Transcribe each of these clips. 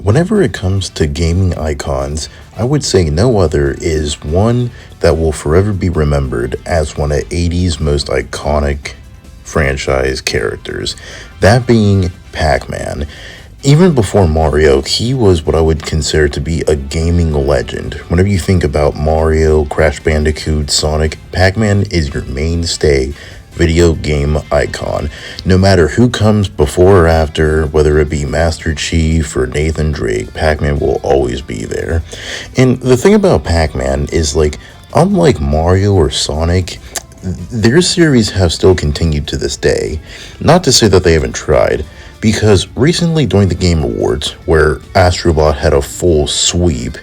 Whenever it comes to gaming icons, I would say no other is one that will forever be remembered as one of 80's most iconic franchise characters, that being Pac-Man. Even before Mario, he was what I would consider to be a gaming legend. Whenever you think about Mario, Crash Bandicoot, Sonic, Pac-Man is your mainstay video game icon. No matter who comes before or after, whether it be Master Chief or Nathan Drake, Pac-Man will always be there. And the thing about Pac-Man is, like, unlike Mario or Sonic, their series have still continued to this day. Not to say that they haven't tried, because recently during the Game Awards, where Astrobot had a full sweep,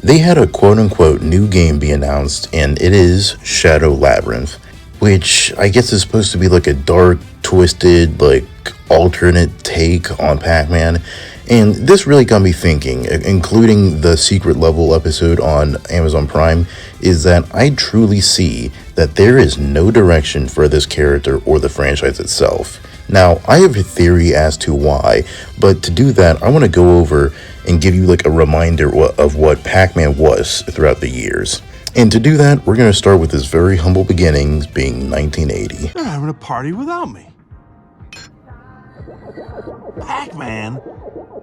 they had a quote-unquote new game be announced, and it is Shadow Labyrinth, which I guess is supposed to be like a dark, twisted, like alternate take on Pac-Man. And this really got me thinking, including the secret level episode on Amazon Prime, is that I truly see that there is no direction for this character or the franchise itself. Now, I have a theory as to why, but to do that, I want to go over and give you like a reminder of what Pac-Man was throughout the years. And to do that, we're going to start with his very humble beginnings, being 1980. They're having a party without me. Pac-Man?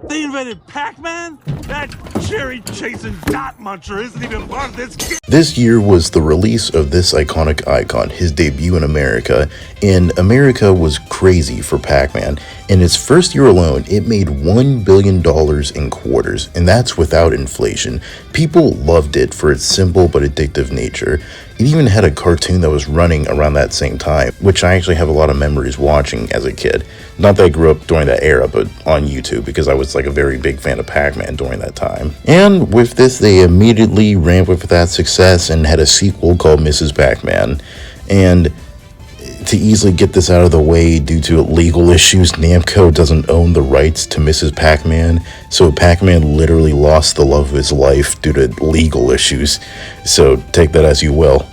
They invented Pac-Man? That cherry-chasing dot muncher isn't even part of this kid. This year was the release of this iconic icon, his debut in America, and America was crazy for Pac-Man. In its first year alone, it made $1 billion in quarters, and that's without inflation. People loved it for its simple but addictive nature. It even had a cartoon that was running around that same time, which I actually have a lot of memories watching as a kid. Not that I grew up during that era, but on YouTube, because I was like a very big fan of Pac-Man during that time. And with this, they immediately ran with that success and had a sequel called Mrs. Pac-Man. And to easily get this out of the way, due to legal issues, Namco doesn't own the rights to Mrs. Pac-Man, so Pac-Man literally lost the love of his life due to legal issues, so take that as you will.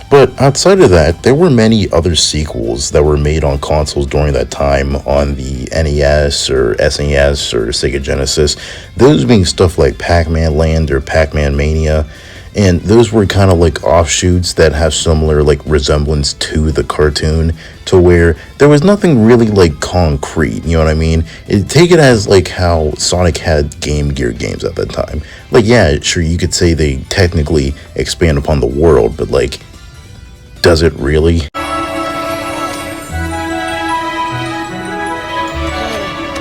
But outside of that, there were many other sequels that were made on consoles during that time, on the NES or SNES or Sega Genesis, those being stuff like Pac-Man Land or Pac-Man Mania. And those were kind of like offshoots that have similar like resemblance to the cartoon, to where there was nothing really like concrete, you know what I mean? Take it as like how Sonic had Game Gear games at that time. Like, yeah, sure, you could say they technically expand upon the world, but like, does it really?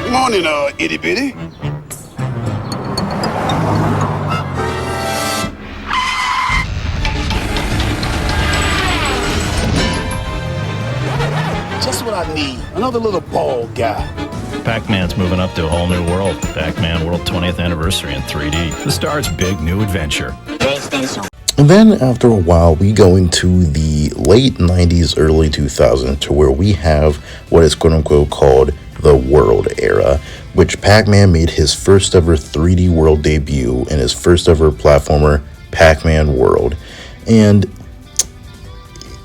Morning, itty bitty. Just what I need. Another little bald guy. Pac-Man's moving up to a whole new world. Pac-Man World 20th Anniversary in 3D. The star's big new adventure. And then after a while, we go into the late 90s, early 2000s, to where we have what is quote-unquote called the World Era, which Pac-Man made his first ever 3D world debut in his first ever platformer, Pac-Man World. And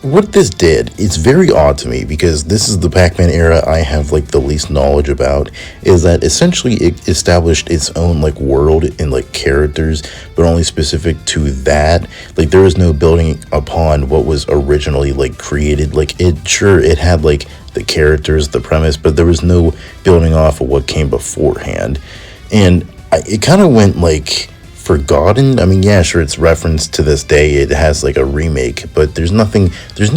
what this did, it's very odd to me, because this is the Pac-Man era I have like the least knowledge about, is that essentially it established its own like world and like characters, but only specific to that. Like, there was no building upon what was originally like created. Like, it had like the characters, the premise, but there was no building off of what came beforehand. And it kind of went like forgotten. I mean, yeah, sure, it's referenced to this day, it has like a remake, but there's no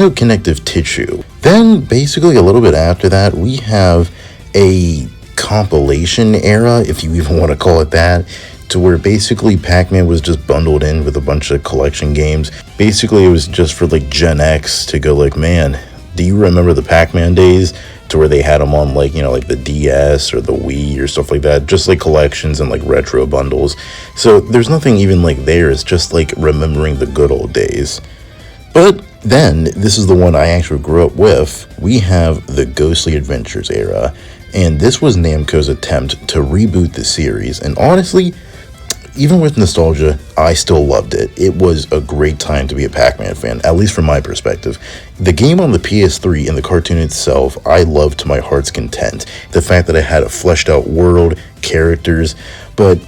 connective tissue. Then basically a little bit after that, we have a compilation era, if you even want to call it that, to where basically Pac-Man was just bundled in with a bunch of collection games. Basically it was just for like Gen X to go like, man, do you remember the Pac-Man days? To where they had them on like, you know, like the DS or the Wii or stuff like that, just like collections and like retro bundles. So there's nothing even like there, it's just like remembering the good old days. But then, this is the one I actually grew up with, we have the Ghostly Adventures era, and this was Namco's attempt to reboot the series, and honestly, even with nostalgia, I still loved it. It was a great time to be a Pac-Man fan, at least from my perspective. The game on the PS3 and the cartoon itself, I loved to my heart's content. The fact that I had a fleshed out world, characters, but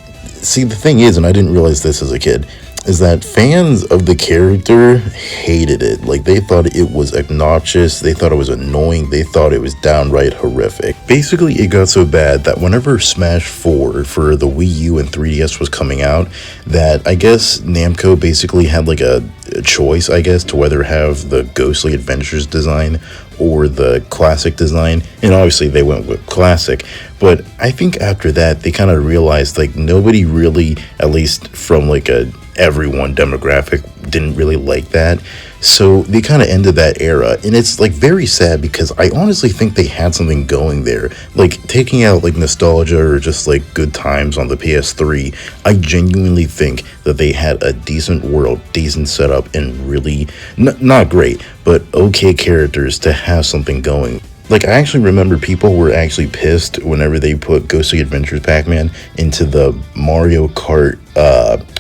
see, the thing is, and I didn't realize this as a kid, is that fans of the character hated it. Like, they thought it was obnoxious, they thought it was annoying, they thought it was downright horrific. Basically, it got so bad that whenever Smash 4 for the Wii U and 3DS was coming out, that I guess Namco basically had like a choice, I guess, to whether have the Ghostly Adventures design or the classic design, and obviously they went with classic. But I think after that they kind of realized like nobody really, at least from like a everyone demographic, didn't really like that, so they kind of ended that era. And it's like very sad because I honestly think they had something going there, like taking out like nostalgia or just like good times on the PS3. I genuinely think that they had a decent world, decent setup, and really not great but okay characters to have something going. Like, I actually remember people were actually pissed whenever they put Ghostly Adventures Pac-Man into the Mario Kart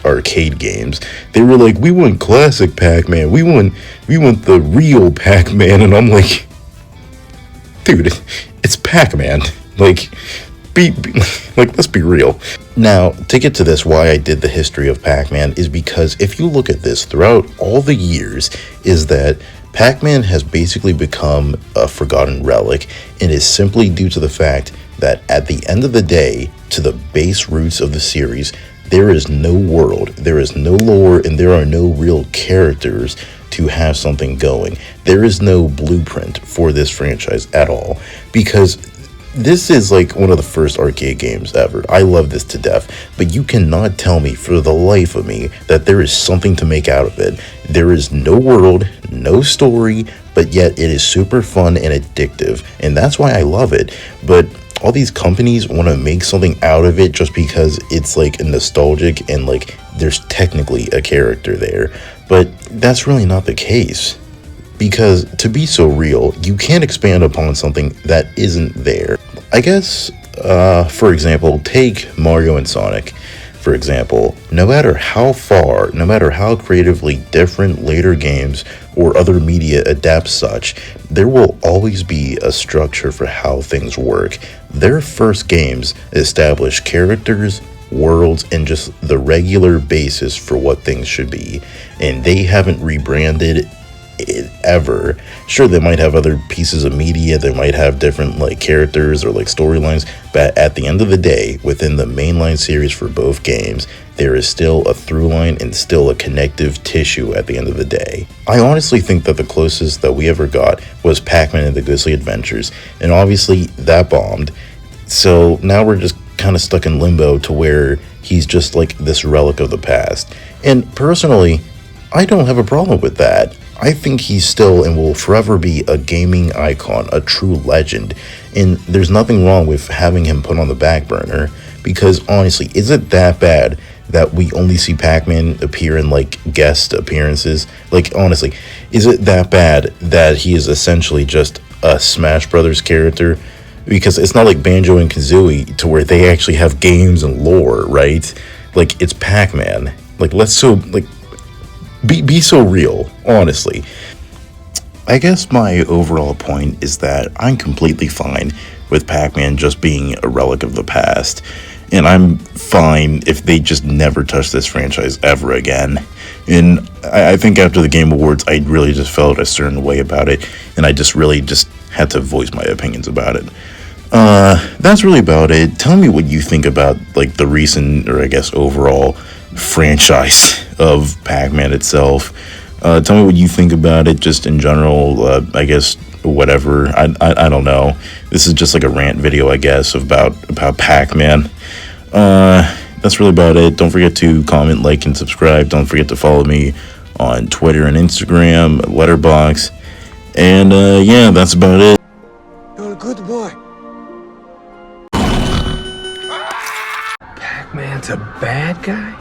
arcade games. They were like, we want classic Pac-Man, we want the real Pac-Man. And I'm like, dude, it's Pac-Man. Like, like, let's be real. Now, to get to this, why I did the history of Pac-Man is because if you look at this throughout all the years, is that Pac-Man has basically become a forgotten relic, and is simply due to the fact that at the end of the day, to the base roots of the series, there is no world, there is no lore, and there are no real characters to have something going. There is no blueprint for this franchise at all, because this is like one of the first arcade games ever. I love this to death, but you cannot tell me for the life of me that there is something to make out of it. There is no world, no story, but yet it is super fun and addictive, and that's why I love it. But all these companies want to make something out of it just because it's like nostalgic and like there's technically a character there, but that's really not the case. Because to be so real, you can't expand upon something that isn't there. I guess, for example, take Mario and Sonic, for example. No matter how far, no matter how creatively different later games or other media adapt such, there will always be a structure for how things work. Their first games establish characters, worlds, and just the regular basis for what things should be. And they haven't rebranded it ever. Sure, they might have other pieces of media, they might have different like characters or like storylines, but at the end of the day, within the mainline series for both games, there is still a through line and still a connective tissue at the end of the day. I honestly think that the closest that we ever got was Pac-Man and the Ghostly Adventures, and obviously that bombed. So now we're just kind of stuck in limbo to where he's just like this relic of the past. And personally, I don't have a problem with that. I think he's still and will forever be a gaming icon, a true legend, and there's nothing wrong with having him put on the back burner, because honestly, is it that bad that we only see Pac-Man appear in like guest appearances? Like, honestly, is it that bad that he is essentially just a Smash Brothers character? Because it's not like Banjo and Kazooie to where they actually have games and lore, right? Like, it's Pac-Man. Like, let's so like be so real, honestly. I guess my overall point is that I'm completely fine with Pac-Man just being a relic of the past, and I'm fine if they just never touch this franchise ever again. And I think after the Game Awards, I really just felt a certain way about it, and I just really just had to voice my opinions about it. That's really about it. Tell me what you think about like the recent, or I guess overall, franchise of Pac-Man itself. Tell me what you think about it just in general. I guess whatever. I don't know. This is just like a rant video, I guess, about Pac-Man. That's really about it. Don't forget to comment, like, and subscribe. Don't forget to follow me on Twitter and Instagram, Letterboxd. And yeah, that's about it. You're a good boy. Pac-Man's a bad guy?